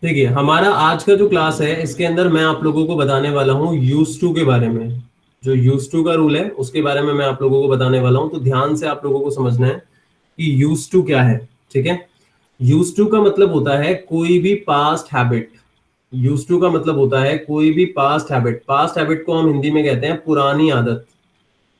देखिए हमारा आज का जो क्लास है इसके अंदर मैं आप लोगों को बताने वाला हूँ यूज टू के बारे में। जो यूज टू का रूल है उसके बारे में मैं आप लोगों को बताने वाला हूँ, तो ध्यान से आप लोगों को समझना है कि यूज टू क्या है। ठीक है, यूज टू का मतलब होता है कोई भी पास्ट हैबिट। यूज टू का मतलब होता है कोई भी पास्ट हैबिट। पास्ट हैबिट को हम हिंदी में कहते हैं पुरानी आदत।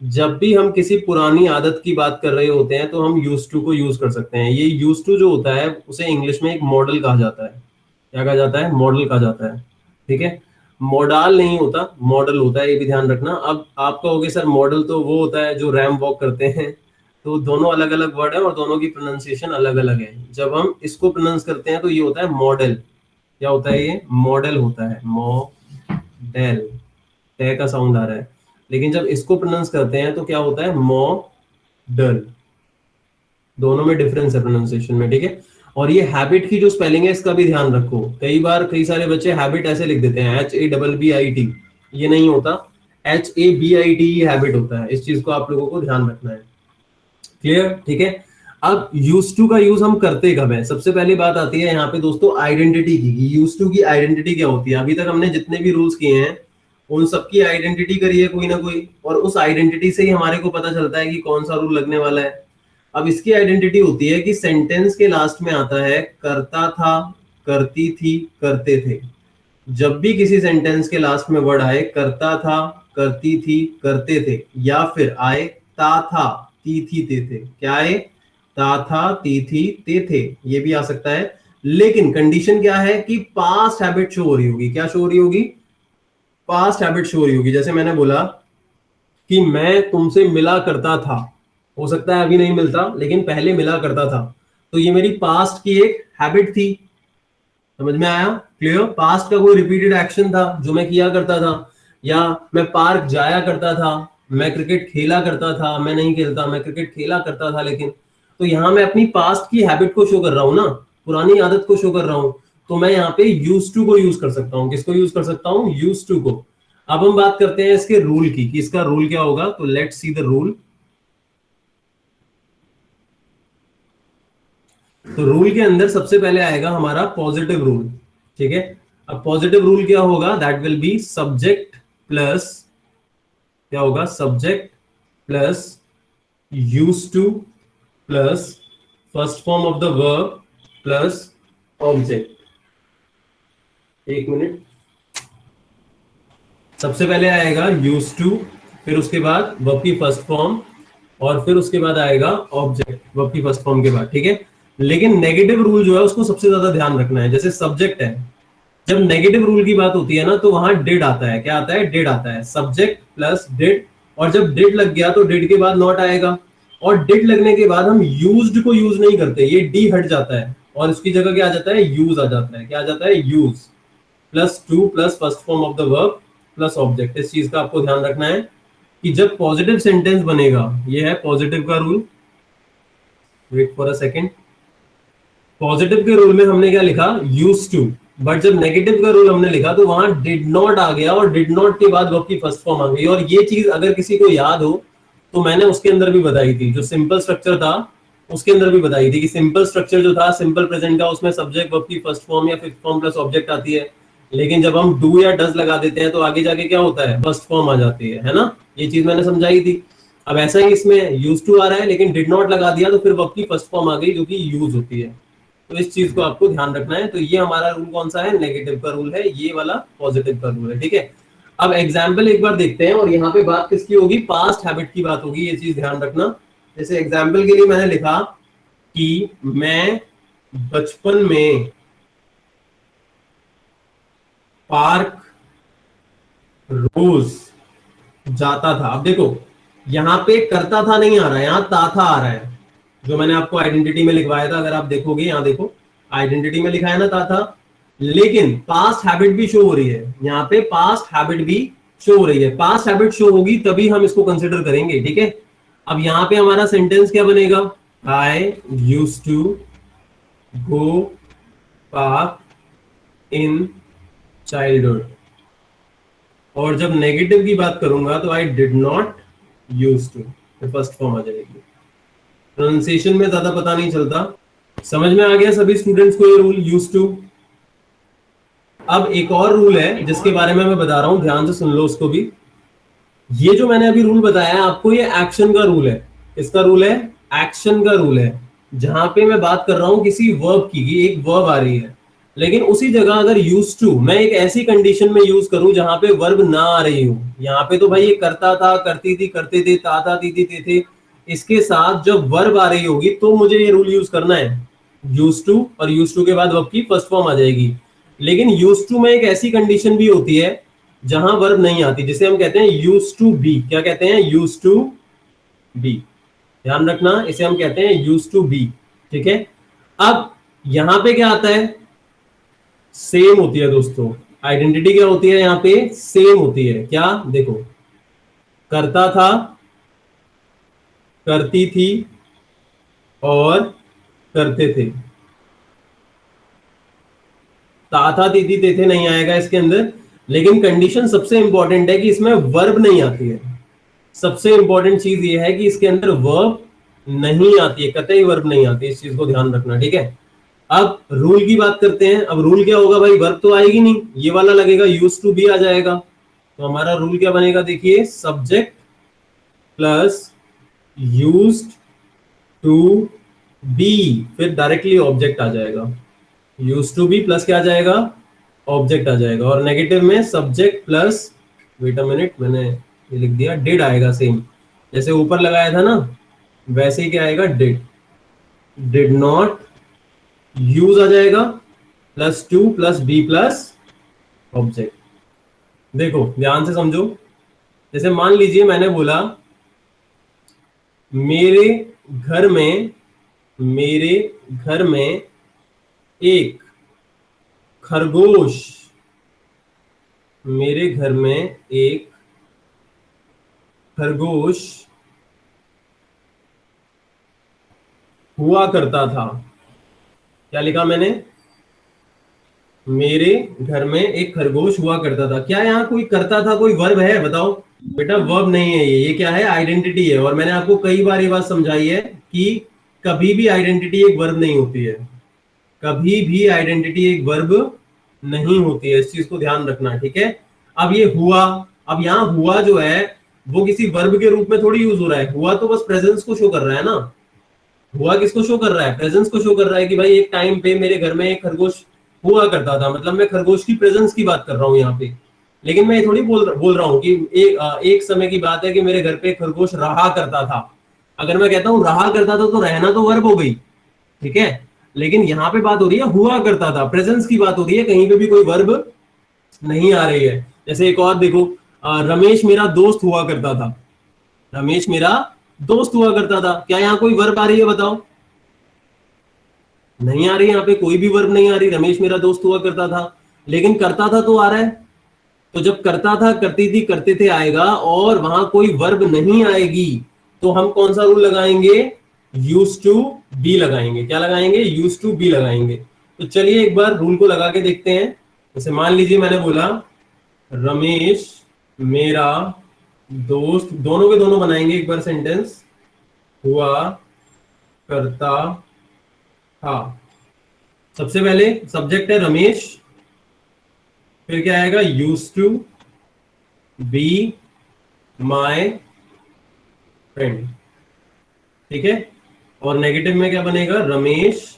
जब भी हम किसी पुरानी आदत की बात कर रहे होते हैं तो हम यूज टू को यूज कर सकते हैं। ये यूज टू जो होता है उसे इंग्लिश में एक मॉडल कहा जाता है। क्या कहा जाता है? मॉडल कहा जाता है। ठीक है, मॉडल नहीं होता, मॉडल होता है, ये भी ध्यान रखना। अब आप कहोगे सर मॉडल तो वो होता है जो रैम वॉक करते हैं, तो दोनों अलग अलग वर्ड है और दोनों की प्रोनाउंसिएशन अलग अलग है। जब हम इसको प्रोनाउंस करते हैं तो ये होता है मॉडल। क्या होता है? ये मॉडल होता है, मॉडल। टे का साउंड आ रहा है, लेकिन जब इसको प्रोनाउंस करते हैं तो क्या होता है? मॉडल। दोनों में डिफरेंस है प्रोनाउंसिएशन में। ठीक है, और ये हैबिट की जो स्पेलिंग है इसका भी ध्यान रखो। कई बार कई सारे बच्चे हैबिट ऐसे लिख देते हैं HABBIT, ये नहीं होता, HABIT हैबिट होता है। इस चीज को आप लोगों को ध्यान रखना है। क्लियर? ठीक है, अब यूज टू का यूज हम करते कब है? सबसे पहली बात आती है यहाँ पे दोस्तों आइडेंटिटी की। यूज टू की आइडेंटिटी क्या होती है? अभी तक हमने जितने भी रूल्स किए हैं उन सबकी आइडेंटिटी करी है कोई ना कोई, और उस आइडेंटिटी से ही हमारे को पता चलता है कि कौन सा रूल लगने वाला है। अब इसकी आइडेंटिटी होती है कि सेंटेंस के लास्ट में आता है करता था, करती थी, करते थे। जब भी किसी सेंटेंस के लास्ट में वर्ड आए करता था, करती थी, करते थे, या फिर आए ता था, ती थी, ते थे। क्या आए? ता था, ती थी, ते थे, ये भी आ सकता है। लेकिन कंडीशन क्या है कि पास्ट हैबिट शो हो रही होगी। क्या शो हो रही होगी? पास्ट हैबिट शो हो रही होगी। जैसे मैंने बोला कि मैं तुमसे मिला करता था, हो सकता है अभी नहीं मिलता लेकिन पहले मिला करता था, तो ये मेरी पास्ट की एक हैबिट थी। समझ में आया? क्लियर? पास्ट का कोई रिपीटेड एक्शन था जो मैं किया करता था। या मैं पार्क जाया करता था, मैं क्रिकेट खेला करता था, मैं नहीं खेलता, मैं क्रिकेट खेला करता था लेकिन। तो यहाँ मैं अपनी पास्ट की हैबिट को शो कर रहा हूँ ना, पुरानी आदत को शो कर रहा हूँ। तो मैं यहाँ पे यूज टू को यूज कर सकता हूँ। किसको यूज कर सकता हूँ? यूज टू को। अब हम बात करते हैं इसके रूल की कि इसका रूल क्या होगा। तो लेट्स सी द रूल। तो रूल के अंदर सबसे पहले आएगा हमारा पॉजिटिव रूल। ठीक है, अब पॉजिटिव रूल क्या होगा? That will be subject plus, क्या होगा? Subject plus use to plus first form of the verb plus object. एक मिनट, सबसे पहले आएगा यूज टू, फिर उसके बाद वर्ब की फर्स्ट फॉर्म, और फिर उसके बाद आएगा ऑब्जेक्ट वर्ब की फर्स्ट फॉर्म के बाद। ठीक है, लेकिन नेगेटिव रूल जो है उसको सबसे ज्यादा ध्यान रखना है। जैसे सब्जेक्ट है, जब नेगेटिव रूल की बात होती है ना तो वहां डिड आता है। क्या आता है? डिड आता है। सब्जेक्ट प्लस डिड, और जब डिड लग गया तो डिड के बाद नॉट आएगा, और डिड लगने के बाद हम यूज्ड को यूज नहीं करते, ये डी हट जाता है और इसकी जगह क्या आ जाता है? यूज आ जाता है। क्या आ जाता है? Use plus to plus first form of the verb plus object. इस चीज का आपको ध्यान रखना है कि जब पॉजिटिव सेंटेंस बनेगा, ये है पॉजिटिव का rule. Wait for a second. Positive के रूल में हमने क्या लिखा? यूज टू, बट जब नेगेटिव का रूल हमने लिखा तो वहां डिड नॉट आ गया, और डिड नॉट के बाद वर्ब की फर्स्ट फॉर्म आ गई। और ये चीज अगर किसी को याद हो तो मैंने उसके अंदर भी बताई थी, जो सिंपल स्ट्रक्चर था उसके अंदर भी बताई थी कि सिंपल स्ट्रक्चर जो था सिंपल प्रेजेंट का, उसमें सब्जेक्ट वर्ब की फर्स्ट फॉर्म या फिफ्थ फॉर्म प्लस ऑब्जेक्ट आती है। लेकिन जब हम डू या डज लगा देते हैं तो आगे जाके क्या होता है? फर्स्ट फॉर्म आ जाती है ना? ये चीज मैंने समझाई थी। अब ऐसा ही इसमें यूज टू आ रहा है लेकिन डिड नॉट लगा दिया तो फिर वर्ब की फर्स्ट फॉर्म आ गई जो कि यूज होती है। तो इस चीज को आपको ध्यान रखना है। तो ये हमारा रूल कौन सा है? नेगेटिव का रूल है, ये वाला पॉजिटिव का रूल है। ठीक है, अब एग्जाम्पल एक बार देखते हैं, और यहाँ पे बात किसकी होगी? पास्ट हैबिट की बात होगी, ये चीज ध्यान रखना। जैसे एग्जाम्पल के लिए मैंने लिखा कि मैं बचपन में पार्क रोज जाता था। अब देखो यहाँ पे करता था नहीं आ रहा है, यहाँ था आ रहा है, जो मैंने आपको आइडेंटिटी में लिखवाया था। अगर आप देखोगे यहाँ देखो आइडेंटिटी में लिखा है ना था, लेकिन पास्ट हैबिट भी शो हो रही है। यहाँ पे पास्ट हैबिट भी शो हो रही है। पास्ट हैबिट शो होगी तभी हम इसको कंसिडर करेंगे। ठीक है, अब यहाँ पे हमारा सेंटेंस क्या बनेगा? I use to go park in childhood. और जब नेगेटिव की बात करूंगा तो I did not use to, first form आ जाएगी। प्रोनाउंसिएशन में ज्यादा पता नहीं चलता। समझ में आ गया सभी स्टूडेंट्स को ये रूल यूज टू? अब एक और रूल है जिसके बारे में मैं बता रहा हूं, ध्यान से सुन लो उसको भी। ये जो मैंने अभी रूल बताया आपको, ये एक्शन का रूल है। इसका रूल है, एक्शन का रूल है। जहां पे मैं बात कर रहा हूं किसी वर्ब की, एक वर्ब आ रही है, लेकिन उसी जगह अगर यूज टू मैं एक ऐसी कंडीशन में यूज करूं जहां पे वर्ब ना आ रही हो। यहाँ पे तो भाई ये करता था, करती थी, करते थे, ताता, तीती, थे। इसके साथ जब वर्ब आ रही होगी तो मुझे ये रूल यूज करना है, यूज टू, और यूज टू के बाद वर्ब की फर्स्ट फॉर्म आ जाएगी। लेकिन यूज टू में एक ऐसी कंडीशन भी होती है जहां वर्ब नहीं आती, जिसे हम कहते हैं यूज टू बी। क्या कहते हैं? Use to be. ध्यान रखना, इसे हम कहते हैं यूज टू बी। ठीक है। अब यहां पे क्या आता है? सेम होती है दोस्तों। आइडेंटिटी क्या होती है? यहां पे सेम होती है। क्या? देखो, करता था, करती थी और करते थे। ताथा, तीती, तेथे नहीं आएगा इसके अंदर। लेकिन कंडीशन सबसे इंपॉर्टेंट है कि इसमें वर्ब नहीं आती है। सबसे इंपॉर्टेंट चीज ये है कि इसके अंदर वर्ब नहीं आती है, कतई वर्ब नहीं आती है। इस चीज को ध्यान रखना, ठीक है। अब रूल की बात करते हैं। अब रूल क्या होगा भाई? वर्ब तो आएगी नहीं, ये वाला लगेगा, यूज टू बी आ जाएगा। तो हमारा रूल क्या बनेगा? देखिए, subject plus used to be, फिर डायरेक्टली ऑब्जेक्ट आ जाएगा। यूज टू बी प्लस क्या आ जाएगा? ऑब्जेक्ट आ जाएगा। और नेगेटिव में subject plus, wait a minute, मैंने ये लिख दिया, डिड आएगा। सेम जैसे ऊपर लगाया था ना, वैसे ही क्या आएगा? डिड। डिड नॉट यूज आ जाएगा, plus to plus be plus object. देखो ध्यान से समझो। जैसे मान लीजिए मैंने बोला मेरे घर में, मेरे घर में एक खरगोश, मेरे घर में एक खरगोश हुआ करता था। क्या लिखा मैंने? मेरे घर में एक खरगोश हुआ करता था। क्या यहाँ कोई करता था कोई वर्ब है? बताओ बेटा, वर्ब नहीं है ये क्या है? आइडेंटिटी है। और मैंने आपको कई बार ये बात समझाई है कि कभी भी आइडेंटिटी एक वर्ब नहीं होती है। कभी भी आइडेंटिटी एक वर्ब नहीं होती है, इस चीज को ध्यान रखना, ठीक है। अब ये हुआ, अब यहाँ हुआ जो है वो किसी वर्ब के रूप में थोड़ी यूज हो रहा है। हुआ तो बस प्रेजेंस को शो कर रहा है ना। हुआ किसको शो कर रहा है? प्रेजेंस को शो कर रहा है कि भाई एक टाइम पे मेरे घर में एक खरगोश हुआ करता था। मतलब मैं खरगोश की प्रेजेंस की बात कर रहा हूँ यहाँ पे। लेकिन मैं ये थोड़ी बोल रहा हूँ कि एक समय की बात है कि मेरे घर पे एक खरगोश रहा करता था। अगर मैं कहता हूँ रहा करता था तो रहना तो वर्ब हो गई, ठीक है। लेकिन यहाँ पे बात हो रही है हुआ करता था, प्रेजेंस की बात हो रही है, कहीं पे भी कोई वर्ब नहीं आ रही है। जैसे एक और देखो, रमेश मेरा दोस्त हुआ करता था। रमेश मेरा दोस्त हुआ करता था। क्या यहाँ कोई वर्ब आ रही है? बताओ। नहीं आ रही, यहाँ पे कोई भी वर्ब नहीं आ रही। रमेश मेरा दोस्त हुआ करता था, लेकिन करता था तो आ रहा है। तो जब करता था, करती थी, करते थे आएगा और वहां कोई वर्ब नहीं आएगी, तो हम कौन सा रूल लगाएंगे? यूज टू बी लगाएंगे। क्या लगाएंगे? यूज टू बी लगाएंगे। तो चलिए एक बार रूल को लगा के देखते हैं। जैसे मान लीजिए मैंने बोला रमेश मेरा दोस्त, दोनों के दोनों बनाएंगे एक बार सेंटेंस, हुआ करता था। सबसे पहले सब्जेक्ट है रमेश, फिर क्या आएगा? Use to be my friend, ठीक है। और नेगेटिव में क्या बनेगा? Ramesh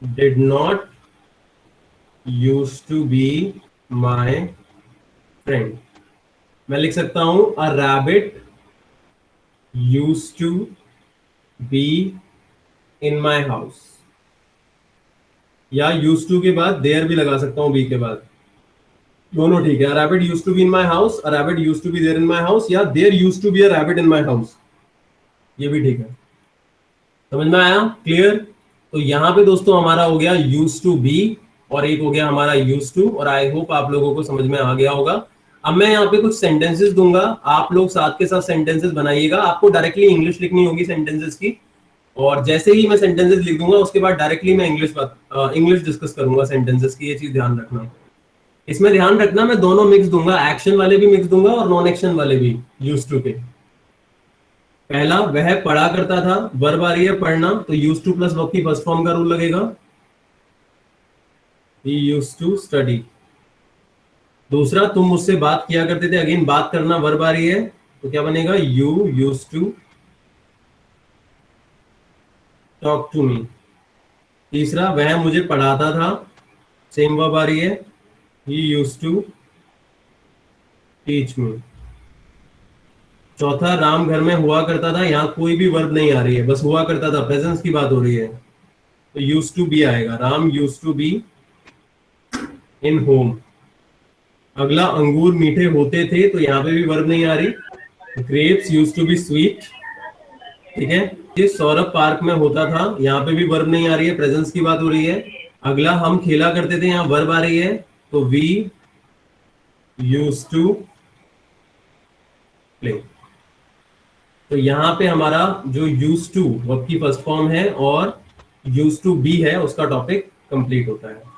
did not use to be my friend. मैं लिख सकता हूं a rabbit use to be in my house, या यूज टू के बाद देयर भी लगा सकता हूं, बी के बाद, दोनों ठीक है। Rabbit use to be in my house, a rabbit use to be there in my house, या there use to be a rabbit in my house, ये भी ठीक है। समझ में आया? क्लियर? तो यहाँ पे दोस्तों हमारा हो गया यूज टू बी और एक हो गया हमारा यूज टू, और आई होप आप लोगों को समझ में आ गया होगा। अब मैं यहाँ पे कुछ सेंटेंसेस दूंगा, आप लोग साथ के साथ सेंटेंसेस बनाइएगा। आपको डायरेक्टली इंग्लिश लिखनी होगी सेंटेंसेस की, और जैसे ही मैं सेंटेंसेस लिख दूंगा उसके बाद डायरेक्टली मैं इंग्लिश डिस्कस करूंगा सेंटेंसेस की। ये चीज ध्यान रखना। इसमें ध्यान रखना मैं दोनों मिक्स दूंगा, एक्शन वाले भी मिक्स दूंगा और नॉन एक्शन वाले भी, यूज टू के। पहला, वह पढ़ा करता था, वर्ब आ रही है पढ़ना, तो यूज टू प्लस वर्ब की फर्स्ट फॉर्म का रूल लगेगा। He used to study. दूसरा, तुम मुझसे बात किया करते थे, अगेन बात करना वर्ब आ रही है, तो क्या बनेगा, you used to talk to me. तीसरा, वह मुझे पढ़ाता था, सेम वर्ब आ रही है, he used to teach me. चौथा, राम घर में हुआ करता था, यहाँ कोई भी वर्ब नहीं आ रही है, बस हुआ करता था, प्रेजेंस की बात हो रही है, तो यूज्ड टू बी आएगा, Ram used to be in home. अगला, अंगूर मीठे होते थे, तो यहाँ पे भी वर्ब नहीं आ रही, grapes used to be sweet. ठीक है, ये सौरभ पार्क में होता था, यहाँ पे भी वर्ब नहीं आ रही है, प्रेजेंस की बात हो रही है। अगला, हम खेला करते थे, यहाँ वर्ब आ रही है, तो वी यूज्ड टू प्ले। तो यहाँ पे हमारा जो यूज्ड टू वर्ब की फर्स्ट फॉर्म है और यूज्ड टू बी है, उसका टॉपिक कंप्लीट होता है।